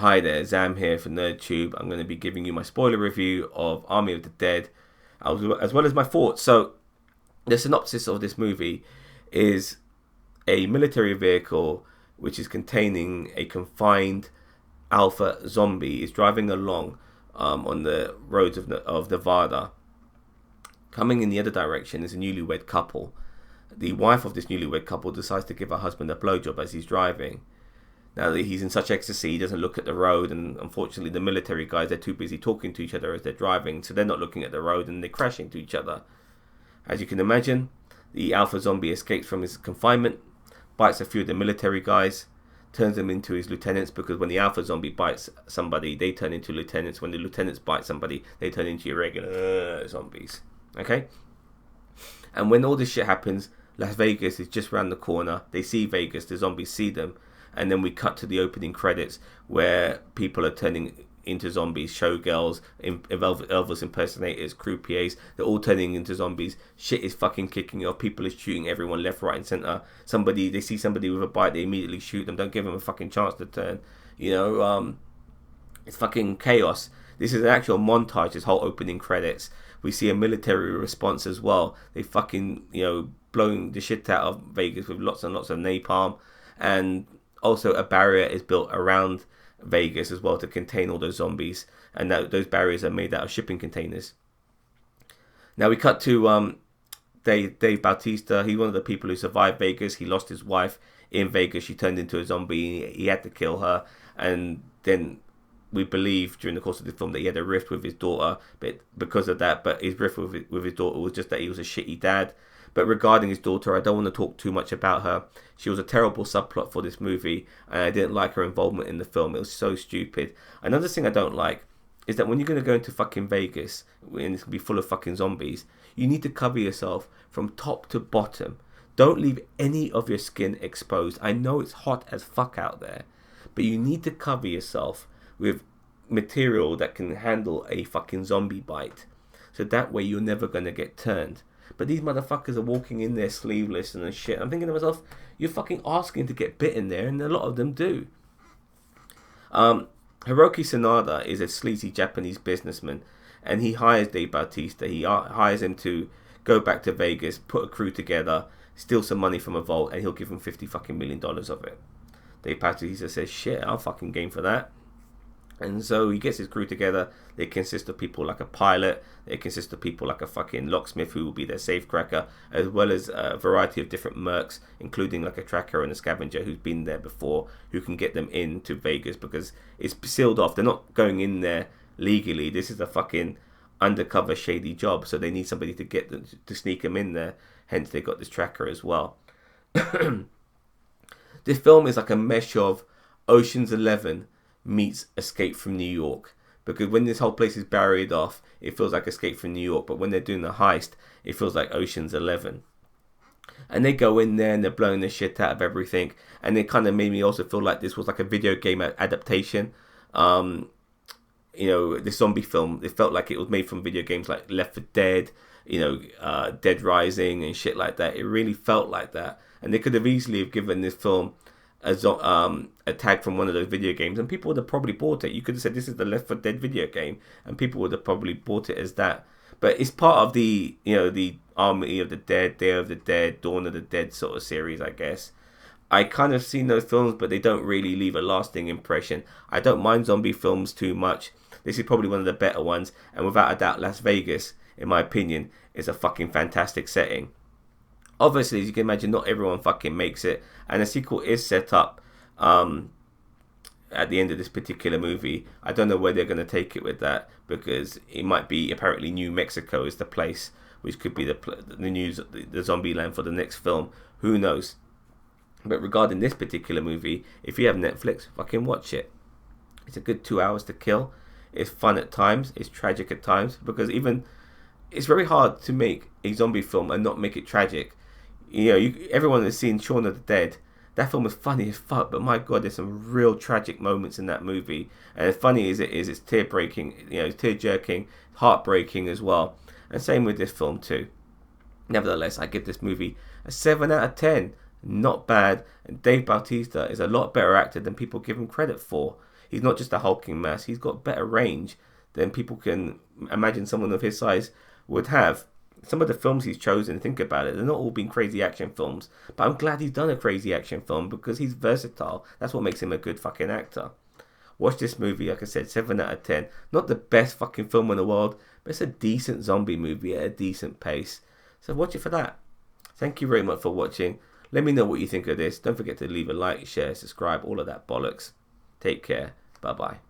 Hi there, Zam here for NerdTube. I'm going to be giving you my spoiler review of Army of the Dead, as well as my thoughts. So, the synopsis of this movie is a military vehicle which is containing a confined alpha zombie is driving along on the roads of Nevada. Coming in the other direction is a newlywed couple. The wife of this newlywed couple decides to give her husband a blowjob as he's driving. Now he's in such ecstasy, he doesn't look at the road, and unfortunately the military guys, they're too busy talking to each other as they're driving, so they're not looking at the road and they're crashing into each other. As you can imagine, the alpha zombie escapes from his confinement, bites a few of the military guys, turns them into his lieutenants, because when the alpha zombie bites somebody, they turn into lieutenants. When the lieutenants bite somebody, they turn into your regular zombies. Okay? And when all this shit happens, Las Vegas is just around the corner. They see Vegas, the zombies see them. And then we cut to the opening credits where people are turning into zombies. Showgirls, Elvis impersonators, croupiers, they're all turning into zombies. Shit is fucking kicking off. People are shooting everyone left, right and centre. They see somebody with a bite, they immediately shoot them. Don't give them a fucking chance to turn. It's fucking chaos. This is an actual montage, this whole opening credits. We see a military response as well. They fucking, blowing the shit out of Vegas with lots and lots of napalm. And also, a barrier is built around Vegas as well to contain all those zombies, and those barriers are made out of shipping containers. Now we cut to Dave Batista. He's one of the people who survived Vegas. He lost his wife in Vegas. She turned into a zombie. He had to kill her, and then we believe during the course of the film that he had a rift with his daughter, but because of that, his rift with his daughter was just that he was a shitty dad. But regarding his daughter, I don't want to talk too much about her. She was a terrible subplot for this movie, and I didn't like her involvement in the film. It was so stupid. Another thing I don't like is that when you're going to go into fucking Vegas, and it's going to be full of fucking zombies, you need to cover yourself from top to bottom. Don't leave any of your skin exposed. I know it's hot as fuck out there, but you need to cover yourself with material that can handle a fucking zombie bite. So that way you're never going to get turned. But these motherfuckers are walking in there sleeveless and shit. I'm thinking to myself, you're fucking asking to get bitten there, and a lot of them do. Hiroki Sanada is a sleazy Japanese businessman, and he hires Dave Bautista. He hires him to go back to Vegas, put a crew together, steal some money from a vault, and he'll give him $50 million of it. Dave Bautista says, shit, I'll fucking game for that. And so he gets his crew together. They consist of people like a pilot. They consist of people like a fucking locksmith who will be their safecracker, as well as a variety of different mercs, including like a tracker and a scavenger who's been there before, who can get them into Vegas because it's sealed off. They're not going in there legally. This is a fucking undercover shady job, so they need somebody to get them to sneak them in there. Hence, they got this tracker as well. This film is like a mesh of Ocean's 11 meets Escape from New York, because when this whole place is barriered off, it feels like Escape from New York, but when they're doing the heist, it feels like Ocean's 11. And they go in there and they're blowing the shit out of everything, and it kind of made me also feel like this was like a video game adaptation. This zombie film, it felt like it was made from video games like Left 4 Dead, Dead Rising and shit like that. It really felt like that, and they could have easily have given this film a tag from one of those video games, and people would have probably bought it. You could have said this is the Left 4 Dead video game, and people would have probably bought it as that. But it's part of the the Army of the Dead, Day of the Dead, Dawn of the Dead sort of series, I guess. I kind of seen those films, but they don't really leave a lasting impression. I don't mind zombie films too much. This is probably one of the better ones, and without a doubt, Las Vegas, in my opinion, is a fucking fantastic setting. Obviously, as you can imagine, not everyone fucking makes it, and a sequel is set up at the end of this particular movie. I don't know where they're going to take it with that, because it might be apparently New Mexico is the place, which could be the zombie land for the next film. Who knows? But regarding this particular movie, if you have Netflix, fucking watch it. It's a good 2 hours to kill. It's fun at times. It's tragic at times, because it's very hard to make a zombie film and not make it tragic. Everyone has seen Shaun of the Dead. That film is funny as fuck, but my god, there's some real tragic moments in that movie. And as funny as it is, it's tear-breaking, it's tear-jerking, heartbreaking as well. And same with this film too. Nevertheless, I give this movie a 7 out of 10. not bad. And Dave Bautista is a lot better actor than people give him credit for. He's not just a hulking mass. He's got better range than people can imagine someone of his size would have. Some of the films he's chosen, think about it, they're not all been crazy action films. But I'm glad he's done a crazy action film because he's versatile. That's what makes him a good fucking actor. Watch this movie, like I said, 7 out of 10. Not the best fucking film in the world, but it's a decent zombie movie at a decent pace. So watch it for that. Thank you very much for watching. Let me know what you think of this. Don't forget to leave a like, share, subscribe, all of that bollocks. Take care. Bye-bye.